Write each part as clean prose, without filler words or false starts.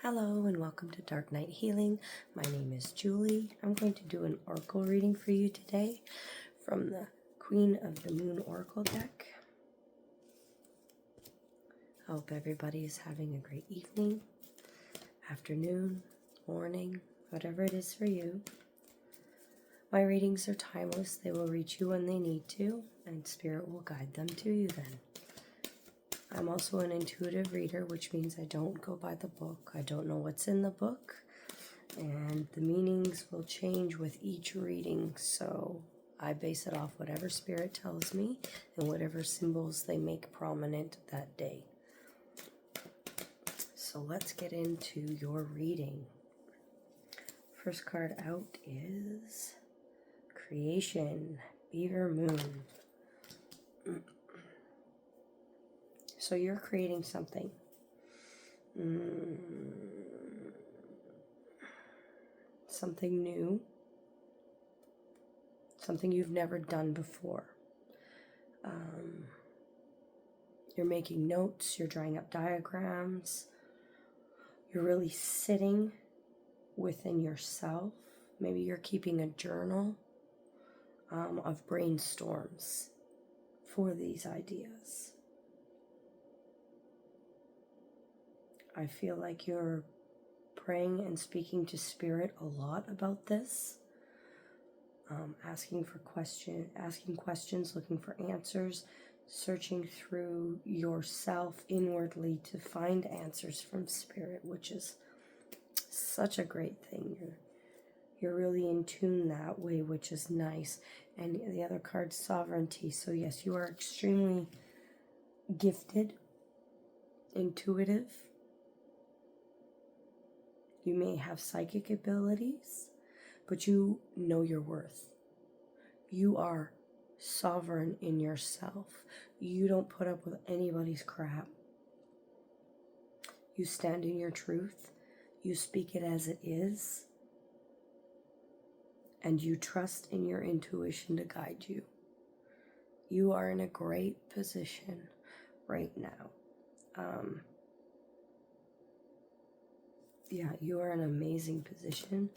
Hello and welcome to Dark Night Healing. My name is Julie. I'm going to do an oracle reading for you today from the Queen of the Moon Oracle deck. I hope everybody is having a great evening, afternoon, morning, whatever it is for you. My readings are timeless. They will reach you when they need to, and Spirit will guide them to you then. I'm also an intuitive reader, which means I don't go by the book. I don't know what's in the book, and the meanings will change with each reading, so I base it off whatever Spirit tells me and whatever symbols they make prominent that day. So let's get into your reading. First card out is Creation, Beaver Moon. So you're creating something. Something new. Something you've never done before. You're making notes. You're drawing up diagrams. You're really sitting within yourself. Maybe you're keeping a journal of brainstorms for these ideas. I feel like you're praying and speaking to Spirit a lot about this, asking questions, looking for answers, searching through yourself inwardly to find answers from Spirit, which is such a great thing. You're really in tune that way, which is nice. And the other card, Sovereignty. So yes, you are extremely gifted, intuitive. You may have psychic abilities, but you know your worth. You are sovereign in yourself. You don't put up with anybody's crap. You stand in your truth. You speak it as it is. And you trust in your intuition to guide you. You are in a great position right now. Yeah, you are in an amazing position.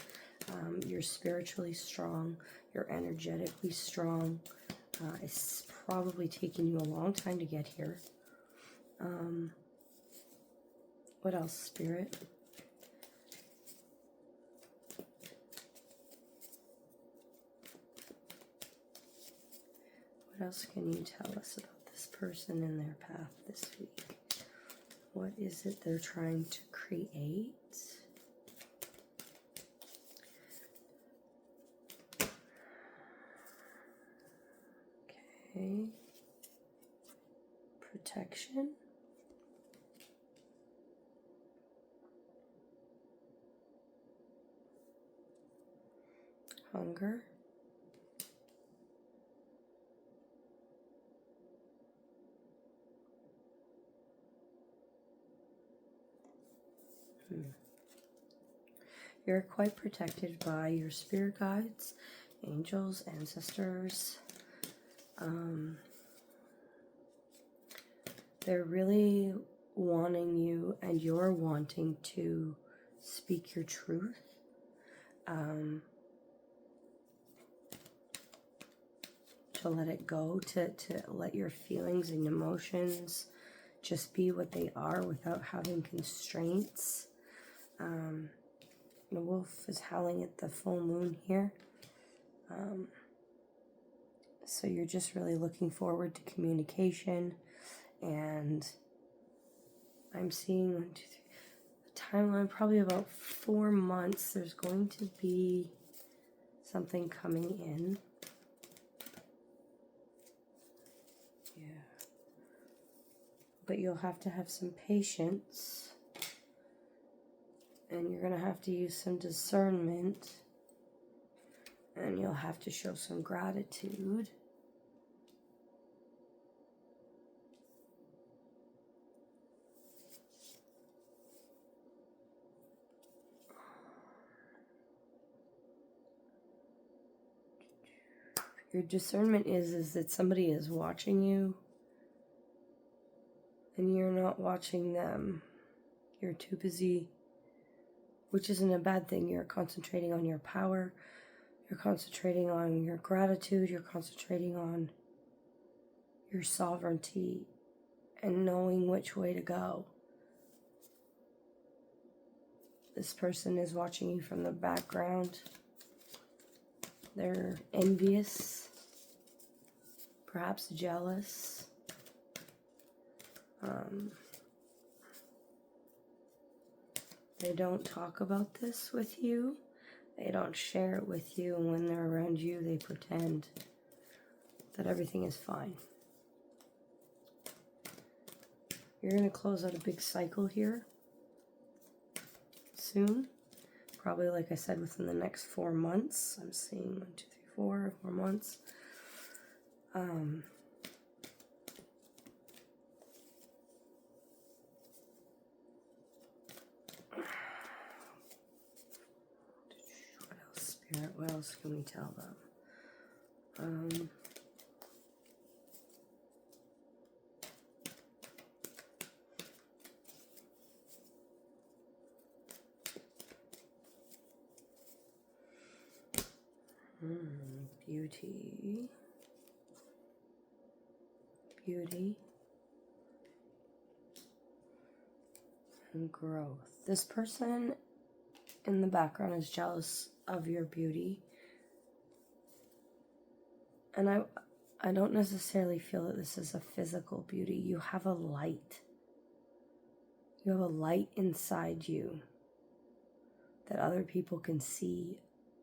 You're spiritually strong. You're energetically strong. It's probably taken you a long time to get here. What else, Spirit? What else can you tell us about this person and their path this week? What is it they're trying to create? Okay. Protection. Hunger. You're quite protected by your spirit guides, angels, ancestors. They're really wanting you, and you're wanting to speak your truth. To let it go, to let your feelings and emotions just be what they are without having constraints. The wolf is howling at the full moon here. So you're just really looking forward to communication. And I'm seeing 1, 2, 3, timeline, probably about 4 months. There's going to be something coming in. Yeah. But you'll have to have some patience. And you're going to have to use some discernment. And you'll have to show some gratitude. Your discernment is that somebody is watching you. And you're not watching them. You're too busy which isn't a bad thing. You're concentrating on your power. You're concentrating on your gratitude. You're concentrating on your sovereignty and knowing which way to go. This person is watching you from the background. They're envious, perhaps jealous. They don't talk about this with you. They don't share it with you. And when they're around you, they pretend that everything is fine. You're going to close out a big cycle here soon. Probably, like I said, within the next 4 months. I'm seeing 1, 2, 3, 4 months. Spirit, what else can we tell them? Beauty and growth. This person in the background is jealous of your beauty. And I don't necessarily feel that this is a physical beauty. You have a light. You have a light inside you that other people can see,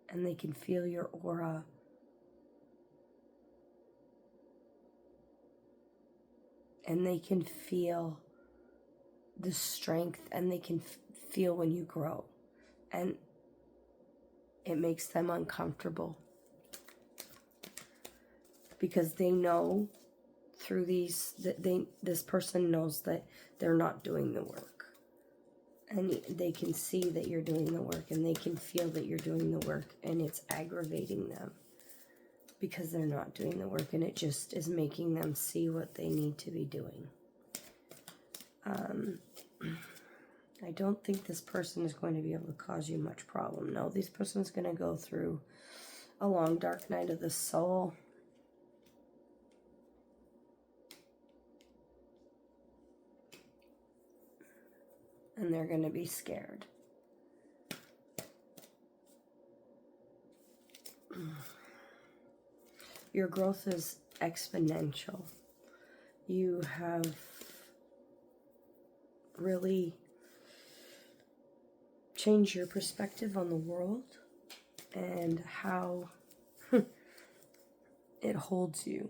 and they can feel your aura. And they can feel the strength, and they can feel when you grow. And it makes them uncomfortable. Because they know through these, that this person knows that they're not doing the work. And they can see that you're doing the work, and they can feel that you're doing the work, and it's aggravating them because they're not doing the work, and it just is making them see what they need to be doing. I don't think this person is going to be able to cause you much problem. No, this person is going to go through a long, dark night of the soul. And they're going to be scared. Your growth is exponential. You have really changed your perspective on the world and how it holds you.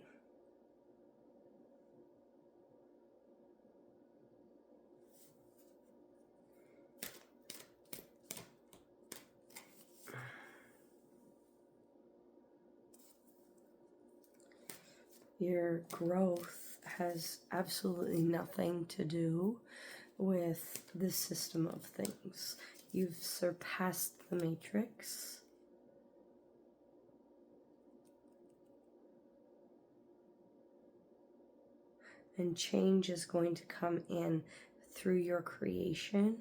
Your growth has absolutely nothing to do with this system of things. You've surpassed the matrix. And change is going to come in through your creation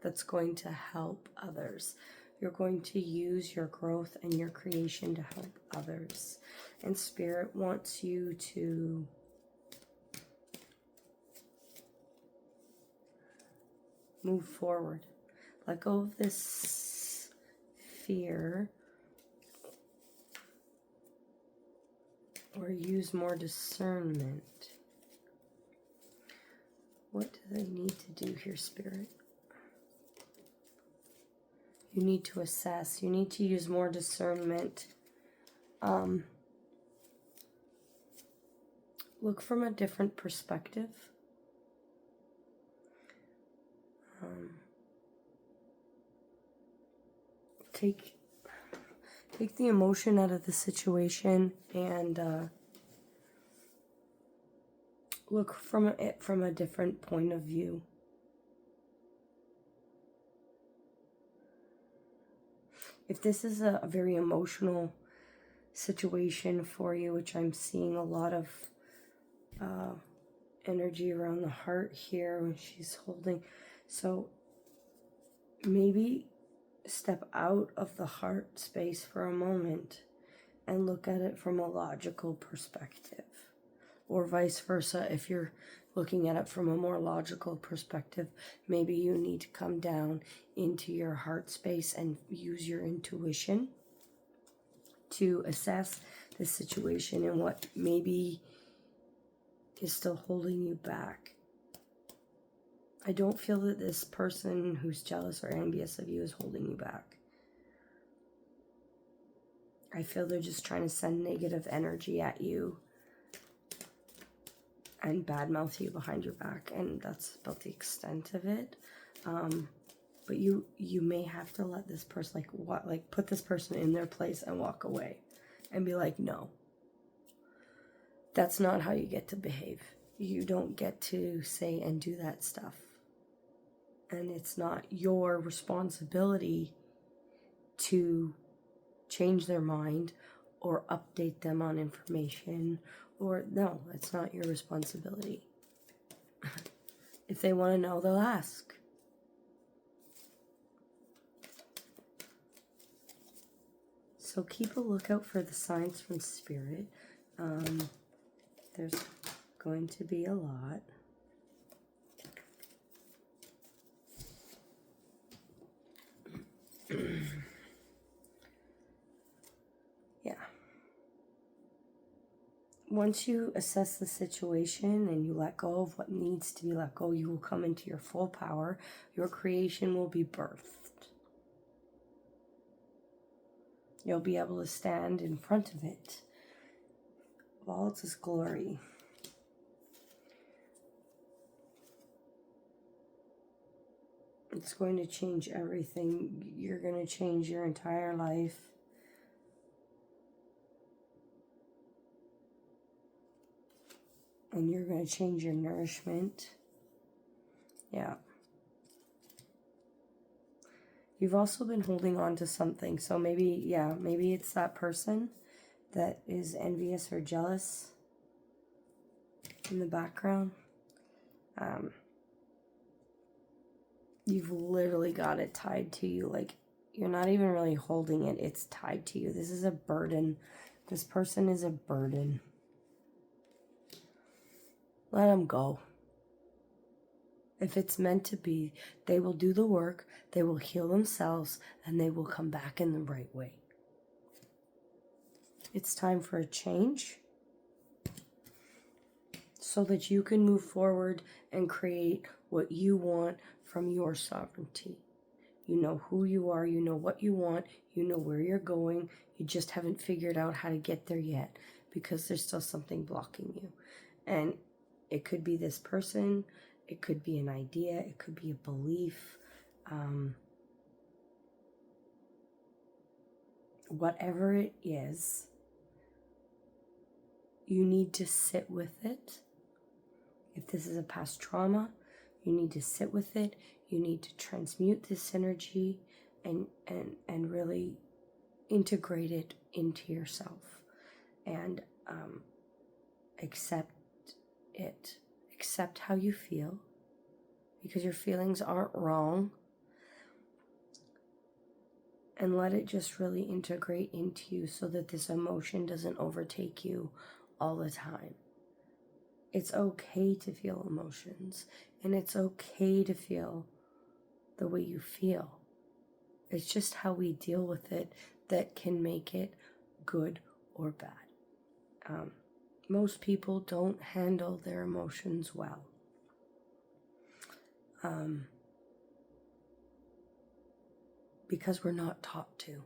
that's going to help others. You're going to use your growth and your creation to help others. And Spirit wants you to move forward. Let go of this fear, or use more discernment. What do they need to do here, Spirit? You need to assess. You need to use more discernment. Look from a different perspective. Take the emotion out of the situation and look from it from a different point of view. If this is a very emotional situation for you, which I'm seeing a lot of energy around the heart here when she's holding. So maybe step out of the heart space for a moment and look at it from a logical perspective. Or vice versa, if you're looking at it from a more logical perspective, maybe you need to come down into your heart space and use your intuition to assess the situation and what maybe is still holding you back. I don't feel that this person who's jealous or envious of you is holding you back. I feel they're just trying to send negative energy at you and badmouth you behind your back, and that's about the extent of it. But you may have to let this person, put this person in their place and walk away and be like, no, that's not how you get to behave. You don't get to say and do that stuff. And it's not your responsibility to change their mind or update them on information, or no, it's not your responsibility. If they want to know, they'll ask. So keep a lookout for the signs from Spirit. There's going to be a lot. Yeah. Once you assess the situation and you let go of what needs to be let go, you will come into your full power. Your creation will be birthed. You'll be able to stand in front of it, of all its glory. It's going to change everything. You're going to change your entire life. And you're going to change your nourishment. Yeah. You've also been holding on to something. So maybe it's that person that is envious or jealous in the background. You've literally got it tied to you. Like, you're not even really holding it. It's tied to you. This is a burden. This person is a burden. Let them go. If it's meant to be, they will do the work, they will heal themselves, and they will come back in the right way. It's time for a change so that you can move forward and create what you want from your sovereignty. You know who you are, you know what you want, you know where you're going. You just haven't figured out how to get there yet because there's still something blocking you. And it could be this person, it could be an idea, it could be a belief. Whatever it is, you need to sit with it. If this is a past trauma, you need to sit with it. You need to transmute this energy and really integrate it into yourself and accept it. Accept how you feel, because your feelings aren't wrong, and let it just really integrate into you so that this emotion doesn't overtake you all the time. It's okay to feel emotions, and it's okay to feel the way you feel. It's just how we deal with it that can make it good or bad. Most people don't handle their emotions well. Because we're not taught to.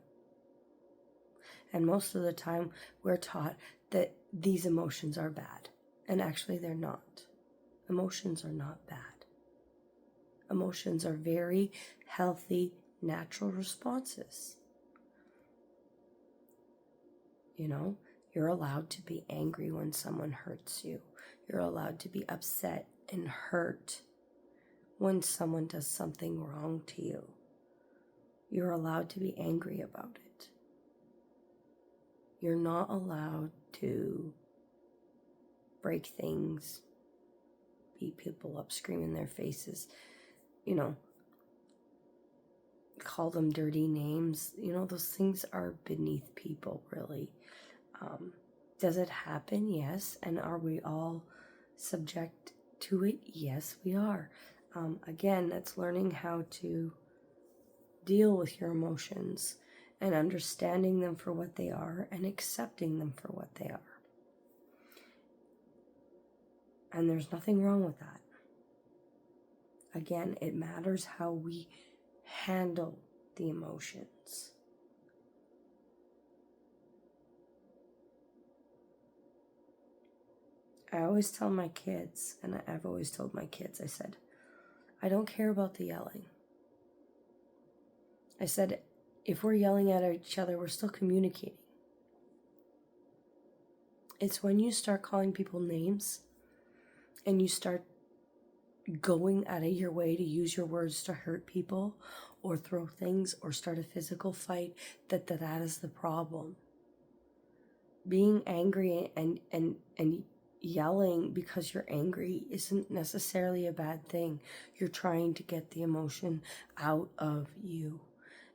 And most of the time, we're taught that these emotions are bad. And actually, they're not. Emotions are not bad. Emotions are very healthy, natural responses. You know, you're allowed to be angry when someone hurts you. You're allowed to be upset and hurt when someone does something wrong to you. You're allowed to be angry about it. You're not allowed to break things, beat people up, scream in their faces. You know, call them dirty names. You know, those things are beneath people, really. Does it happen? Yes. And are we all subject to it? Yes, we are. Again, that's learning how to deal with your emotions and understanding them for what they are and accepting them for what they are. And there's nothing wrong with that. Again, it matters how we handle the emotions. I always tell my kids, and I've always told my kids, I said, I don't care about the yelling. I said, if we're yelling at each other, we're still communicating. It's when you start calling people names and you start going out of your way to use your words to hurt people or throw things or start a physical fight, that is the problem. Being angry and yelling because you're angry isn't necessarily a bad thing. You're trying to get the emotion out of you.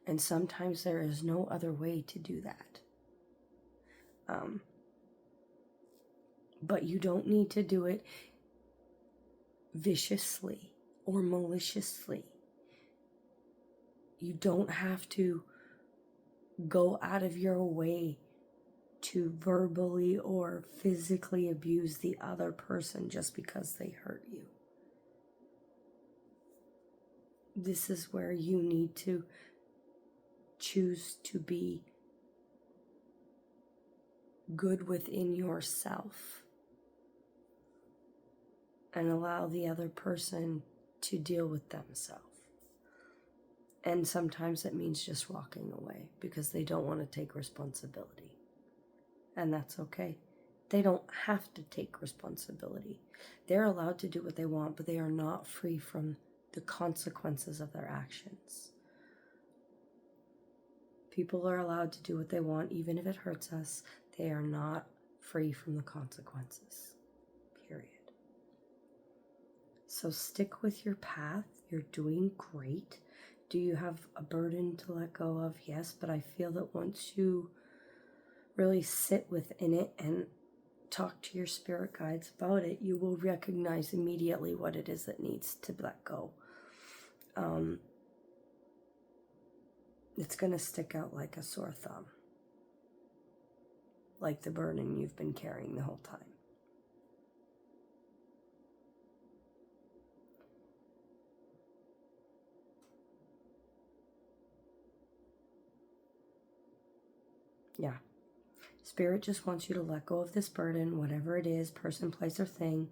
And sometimes there is no other way to do that. But you don't need to do it viciously or maliciously. You don't have to go out of your way to verbally or physically abuse the other person just because they hurt you. This is where you need to choose to be good within yourself and allow the other person to deal with themselves. And sometimes it means just walking away because they don't want to take responsibility. And that's okay. They don't have to take responsibility. They're allowed to do what they want, but they are not free from the consequences of their actions. People are allowed to do what they want, even if it hurts us. They are not free from the consequences. Period. So stick with your path. You're doing great. Do you have a burden to let go of? Yes, but I feel that once you really sit within it and talk to your spirit guides about it, you will recognize immediately what it is that needs to let go. It's going to stick out like a sore thumb, like the burden you've been carrying the whole time. Yeah. Spirit just wants you to let go of this burden, whatever it is, person, place, or thing.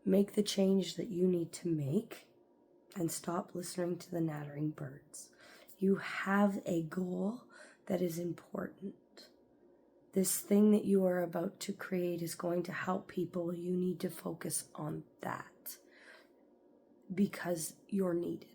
Make the change that you need to make and stop listening to the nattering birds. You have a goal that is important. This thing that you are about to create is going to help people. You need to focus on that because you're needed.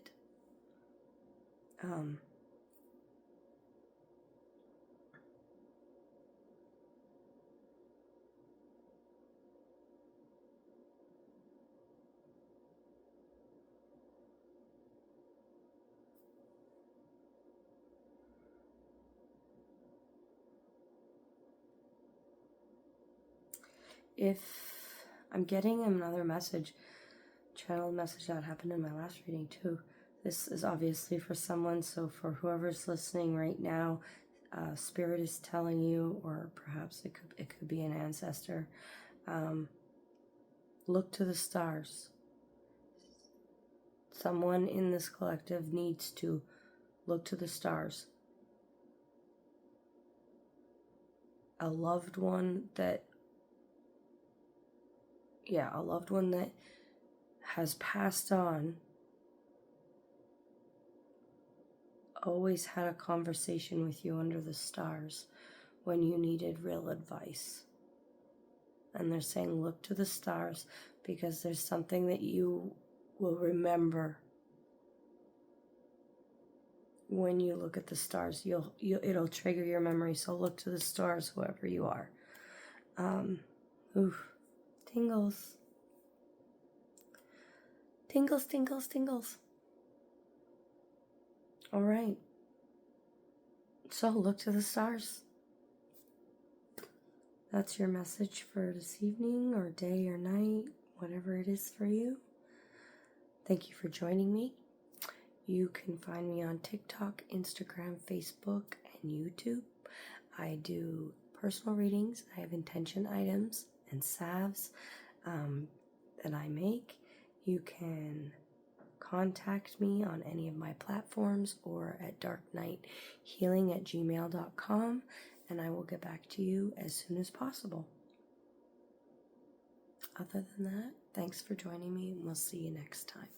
If I'm getting another message, channel message that happened in my last reading too. This is obviously for someone, so for whoever's listening right now, Spirit is telling you, or perhaps it could be an ancestor, look to the stars. Someone in this collective needs to look to the stars. A loved one that has passed on always had a conversation with you under the stars when you needed real advice. And they're saying, look to the stars because there's something that you will remember when you look at the stars. It'll trigger your memory. So look to the stars, whoever you are. Tingles. Tingles, tingles, tingles. All right. So look to the stars. That's your message for this evening or day or night, whatever it is for you. Thank you for joining me. You can find me on TikTok, Instagram, Facebook, and YouTube. I do personal readings. I have intention items and salves that I make. You can contact me on any of my platforms or at darknighthealing@gmail.com, and I will get back to you as soon as possible. Other than that, thanks for joining me, and we'll see you next time.